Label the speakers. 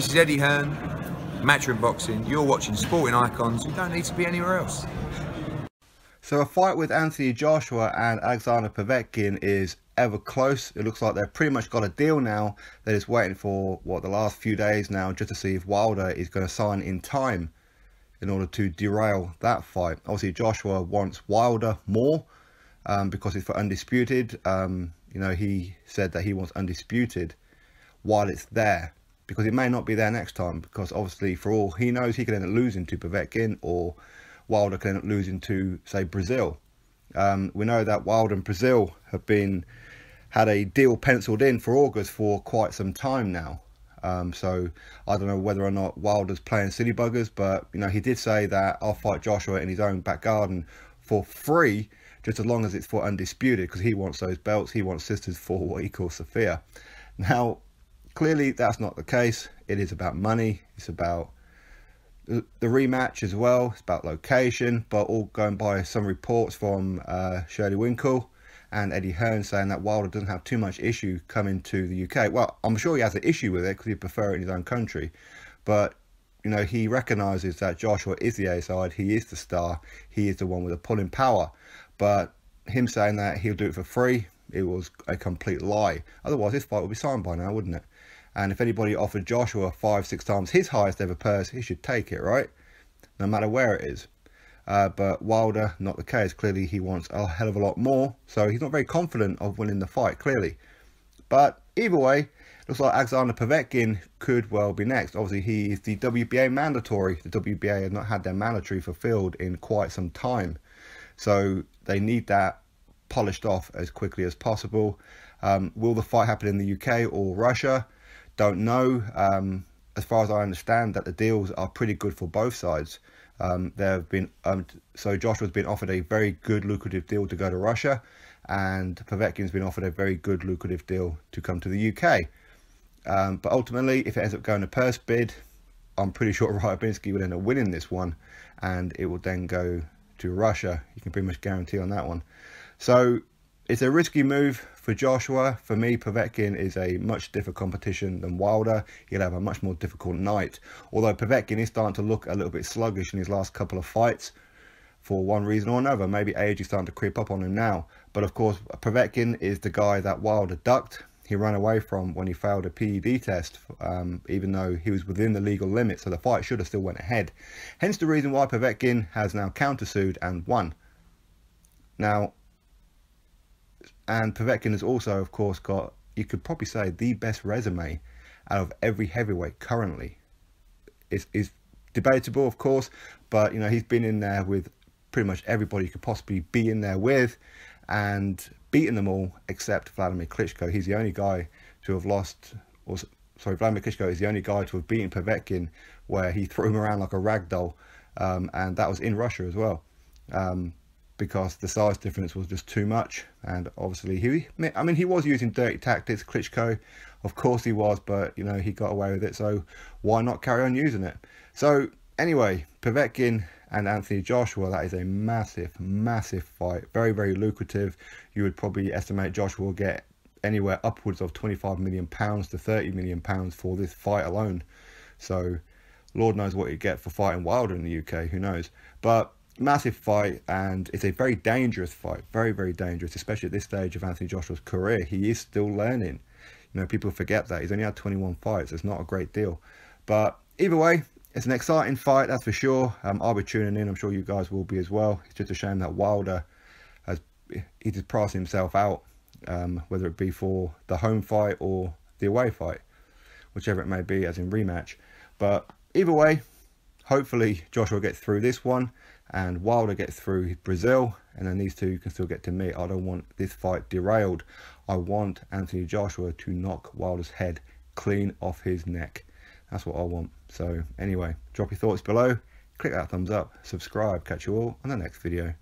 Speaker 1: This is Eddie Hearn, Matchroom Boxing. You're watching Sporting Icons. You don't need to be anywhere else.
Speaker 2: So a fight with Anthony Joshua and Alexander Povetkin is ever close. It looks like they've pretty much got a deal now. They're just waiting for, the last few days now, just to see if Wilder is going to sign in time in order to derail that fight. Obviously, Joshua wants Wilder more because it's for undisputed. He said that he wants undisputed while it's there, because it may not be there next time, because obviously for all he knows, he could end up losing to Povetkin, or Wilder could end up losing to, say, Brazil. We know that Wilder and Brazil have had a deal penciled in for August for quite some time now. So I don't know whether or not Wilder's playing silly buggers, but he did say that I'll fight Joshua in his own back garden for free, just as long as it's for undisputed, because he wants those belts. He wants sisters for what he calls Sophia. Now, clearly that's not the case. It is about money. It's about the rematch as well. It's about location, but all going by some reports from Shirley Winkle and Eddie Hearn saying that Wilder doesn't have too much issue coming to the UK. Well, I'm sure he has an issue with it because he'd prefer it in his own country, but he recognises that Joshua is the A-side. He is the star. He is the one with the pulling power. But him saying that he'll do it for free, it was a complete lie. Otherwise, this fight would be signed by now, wouldn't it? And if anybody offered Joshua 5-6 times his highest ever purse, he should take it, right? No matter where it is. But Wilder, not the case. Clearly, he wants a hell of a lot more. So he's not very confident of winning the fight, clearly. But either way, looks like Alexander Povetkin could well be next. Obviously, he is the WBA mandatory. The WBA has not had their mandatory fulfilled in quite some time. So they need that polished off as quickly as possible. Will the fight happen in the UK or Russia? Don't know. As far as I understand, that the deals are pretty good for both sides. There have been so Joshua's been offered a very good lucrative deal to go to Russia, and Povetkin's been offered a very good lucrative deal to come to the UK. But ultimately, if it ends up going to purse bid, I'm pretty sure Ryabinski would end up winning this one, and it will then go to Russia. You can pretty much guarantee on that one. So it's a risky move for Joshua. For me, Povetkin is a much stiffer competition than Wilder. He'll have a much more difficult night. Although Povetkin is starting to look a little bit sluggish in his last couple of fights for one reason or another. Maybe age is starting to creep up on him now. But of course, Povetkin is the guy that Wilder ducked. He ran away from when he failed a PED test, even though he was within the legal limit. So the fight should have still went ahead. Hence the reason why Povetkin has now countersued and won. Now, and Povetkin has also, of course, got, you could probably say, the best resume out of every heavyweight currently. It's debatable, of course, but, he's been in there with pretty much everybody you could possibly be in there with and beaten them all except Vladimir Klitschko. He's the only guy to have lost, Vladimir Klitschko is the only guy to have beaten Povetkin where he threw him around like a rag doll, and that was in Russia as well. Because the size difference was just too much, and obviously he was using dirty tactics, Klitschko, of course he was, but he got away with it, so why not carry on using it? So anyway, Povetkin and Anthony Joshua, that is a massive fight, very lucrative. You would probably estimate Joshua will get anywhere upwards of £25 million to £30 million for this fight alone. So Lord knows what you get for fighting Wilder in the UK, who knows. But massive fight, and it's a very dangerous fight, very dangerous, especially at this stage of Anthony Joshua's career. He is still learning. People forget that he's only had 21 fights. It's not a great deal, but either way, it's an exciting fight, that's for sure. I'll be tuning in. I'm sure you guys will be as well. It's just a shame that Wilder he just priced himself out, whether it be for the home fight or the away fight, whichever it may be, as in rematch. But either way, hopefully Joshua gets through this one and Wilder gets through Brazil, and then these two can still get to meet. I don't want this fight derailed. I want Anthony Joshua to knock Wilder's head clean off his neck. That's what I want. So anyway, drop your thoughts below, click that thumbs up, subscribe. Catch you all on the next video.